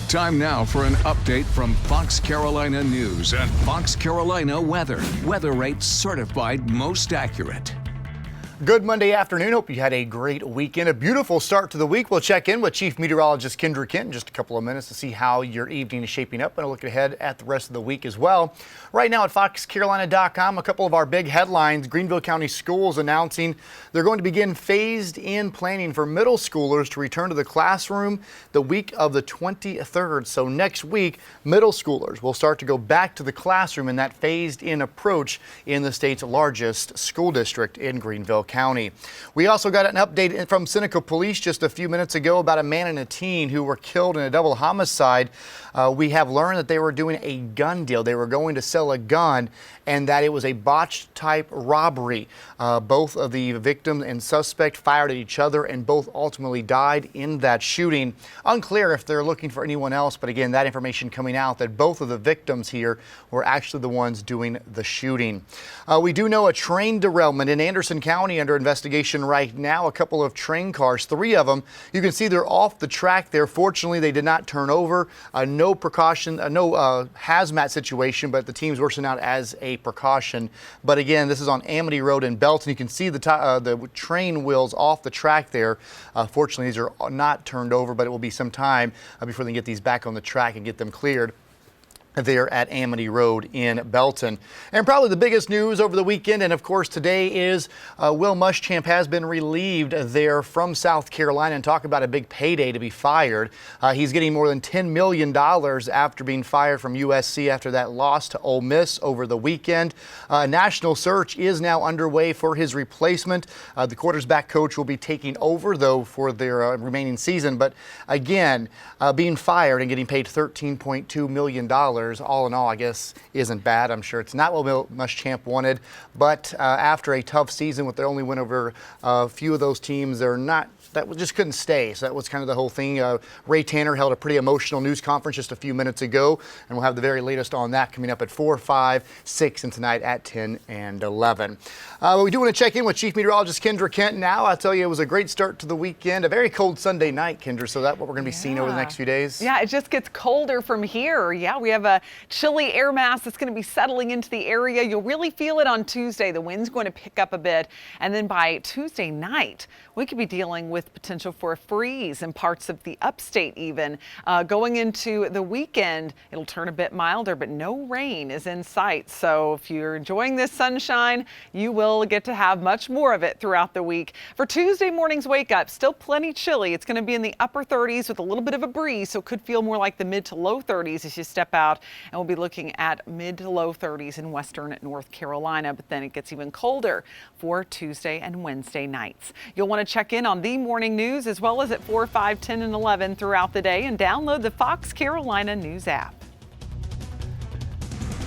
Time now for an update from Fox Carolina News and Fox Carolina Weather. Weather rates certified most accurate. Good Monday afternoon. Hope you had a great weekend. A beautiful start to the week. We'll check in with Chief Meteorologist Kendra Kent in just a couple of minutes to see how your evening is shaping up, and a look ahead at the rest of the week as well. Right now at foxcarolina.com, a couple of our big headlines. Greenville County Schools announcing they're going to begin phased-in planning for middle schoolers to return to the classroom the week of the 23rd. So next week, middle schoolers will start to go back to the classroom in that phased-in approach in the state's largest school district in Greenville County. We also got an update from Seneca Police just a few minutes ago about a man and a teen who were killed in a double homicide. We have learned that they were doing a gun deal. They were going to sell a gun, and that it was a botched type robbery. Both of the victim and suspect fired at each other, and both ultimately died in that shooting. Unclear if they're looking for anyone else, but again, that information coming out that both of the victims here were actually the ones doing the shooting. We do know a train derailment in Anderson County under investigation right now. A couple of train cars, 3 of them, you can see they're off the track there. Fortunately, they did not turn over. No precaution, no hazmat situation, but the team's working out as a precaution. But again, this is on Amity Road in Belton. You can see the train wheels off the track there. Fortunately, these are not turned over, but it will be some time before they get these back on the track and get them cleared there at Amity Road in Belton. And probably the biggest news over the weekend, and of course today, is Will Muschamp has been relieved there from South Carolina, and talk about a big payday to be fired. He's getting more than $10 million after being fired from USC after that loss to Ole Miss over the weekend. A national search is now underway for his replacement. The quarterback coach will be taking over though for their remaining season, but again, being fired and getting paid $13.2 million all in all, I guess, isn't bad. I'm sure it's not what Will Muschamp wanted, but after a tough season with their only win over a few of those teams, that just couldn't stay. So that was kind of the whole thing. Ray Tanner held a pretty emotional news conference just a few minutes ago, and we'll have the very latest on that coming up at 4, 5, 6, and tonight at 10 and 11. We do want to check in with Chief Meteorologist Kendra Kent now. I tell you, it was a great start to the weekend. A very cold Sunday night, Kendra, so that's what we're going to be seeing over the next few days? Yeah, it just gets colder from here. Yeah, we have a chilly air mass that's going to be settling into the area. You'll really feel it on Tuesday. The wind's going to pick up a bit, and then by Tuesday night, we could be dealing with potential for a freeze in parts of the upstate even. Going into the weekend, it'll turn a bit milder, but no rain is in sight. So if you're enjoying this sunshine, you will get to have much more of it throughout the week. For Tuesday morning's wake up, still plenty chilly. It's going to be in the upper 30s with a little bit of a breeze, so it could feel more like the mid to low 30s as you step out. And we'll be looking at mid to low 30s in western North Carolina, but then it gets even colder for Tuesday and Wednesday nights. You'll want to check in on the morning news as well as at 4, 5, 10, and 11 throughout the day, and download the Fox Carolina News app.